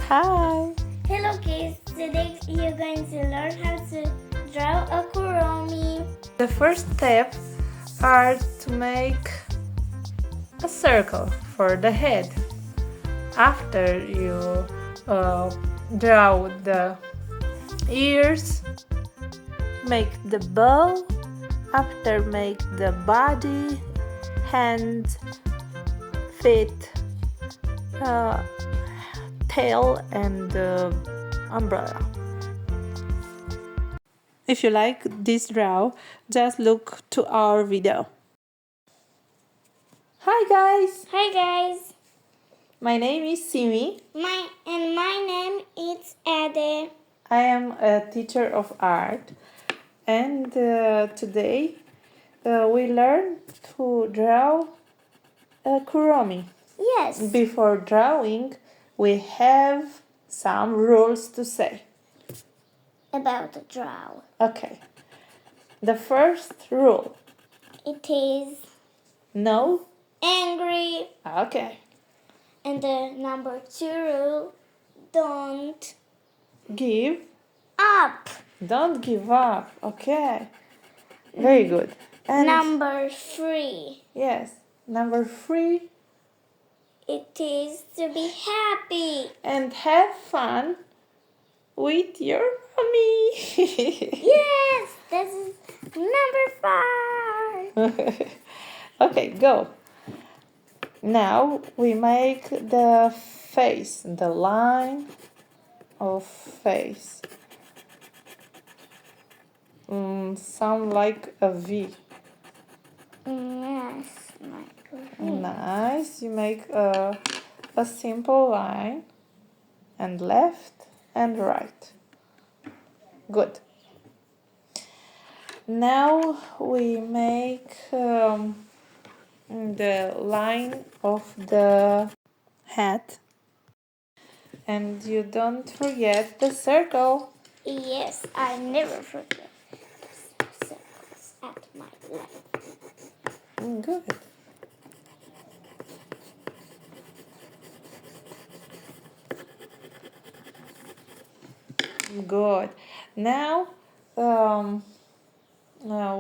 Hi! Hello kids, today you're going to learn how to draw a Kuromi. The first step are to make a circle for the head. After you draw the ears, make the bow. After make the body, hands, feet, tail and umbrella. If you like this draw, just look to our video. Hi guys! Hi guys, My name is Simi. my name is Ade. I am a teacher of art and today we learn to draw a Kuromi. Yes, Before drawing, we have some rules to say. about the draw. Okay. The first rule. It is No? angry. Okay. And the number 2 rule, don't Give. up. Don't give up. Okay. Very good. And Number 3, yes. Number 3. it is to be happy. And have fun with your mommy. Yes, this is number 5. Okay, go. Now we make the face, the line of face. Sound like a V. Yes, like Nice. You make a simple line and left and right. Good. Now we make the line of the hat. And you don't forget the circle. Yes, I never forget the circles at my life. Good. Good. Now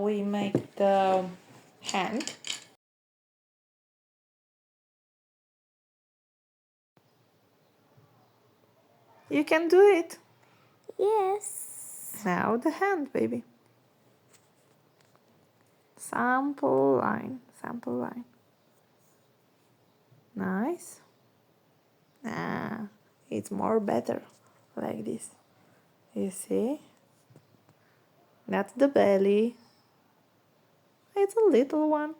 we make the hand. You can do it. Yes. Now the hand, baby. Sample line. Sample line. Nice. Ah, it's more better like this. You see? That's the belly. It's a little one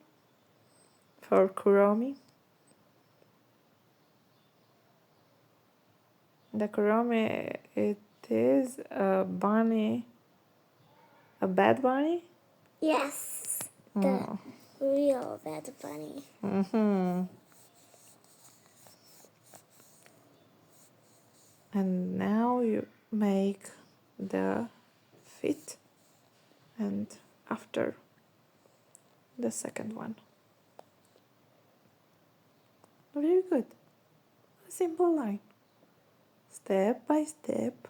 for Kuromi. The Kuromi, it is a bunny, a bad bunny? Yes. The real Bad Bunny. And now you make the feet and after the second one. Very good. A simple line. Step by step.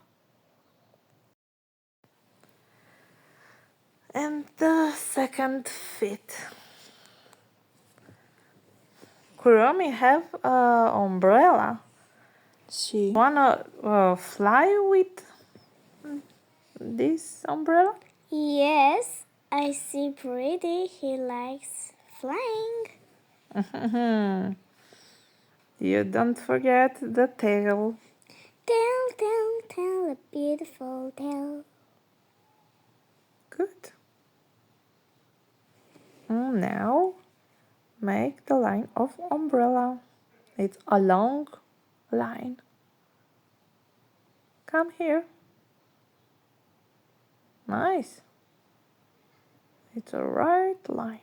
And the second feet. Kuromi have an umbrella. She wanna fly with this umbrella? Yes, I see pretty. He likes flying. You don't forget the tail. Tell, tell, tell a beautiful tale. Good. Now make the line of umbrella. It's a long line. Come here. Nice. It's a right line.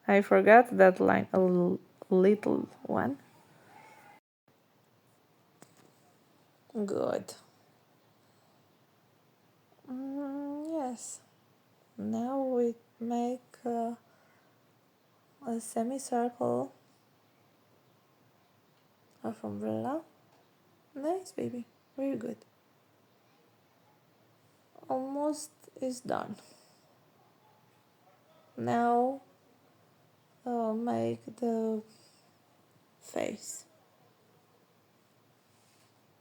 I forgot that line, a little one. Good. Yes. Now we make a semicircle of umbrella. Nice, baby. Very good. Almost is done. Now make the face.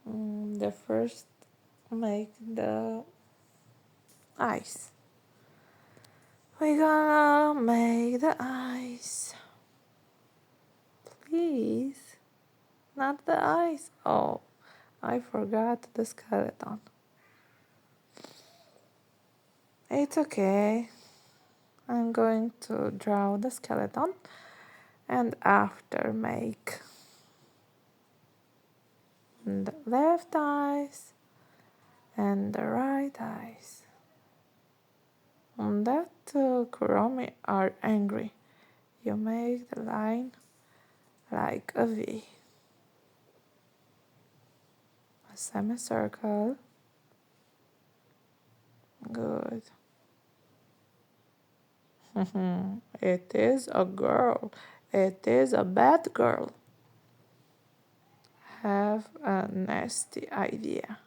The first make the eyes. We're gonna make the eyes. Please. Not the eyes. Oh, I forgot the skeleton. It's okay. I'm going to draw the skeleton and after make the left eyes and the right eyes. On that Kuromi are angry. You make the line like a V. A semicircle. Good. It is a girl. It is a bad girl. Have a nasty idea.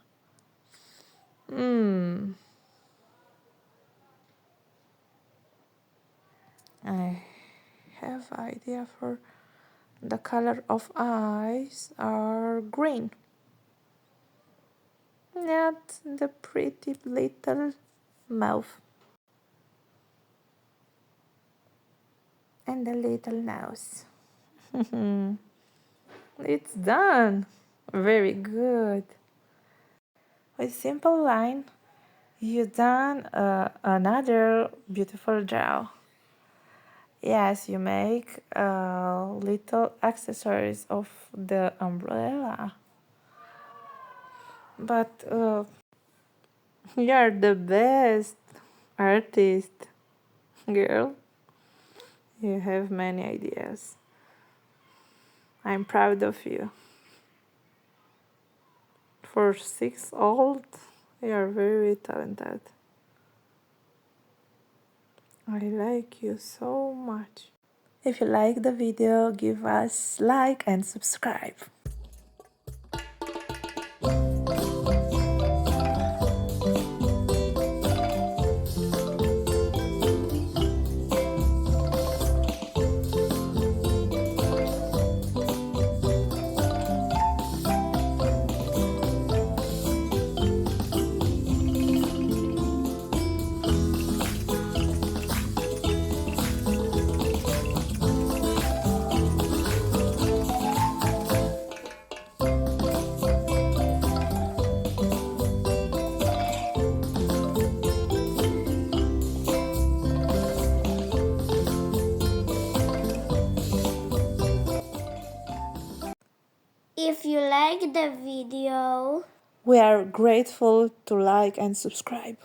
I have idea for the color of eyes are green. Not the pretty little mouth. And the little nose. It's done. Very good. With simple line, you done another beautiful draw. Yes, you make little accessories of the umbrella. But you're the best artist, girl. You have many ideas. I'm proud of you. For 6 old, you are very talented. I like you so much. If you like the video, give us like and subscribe. If you like the video, We are grateful to like and subscribe.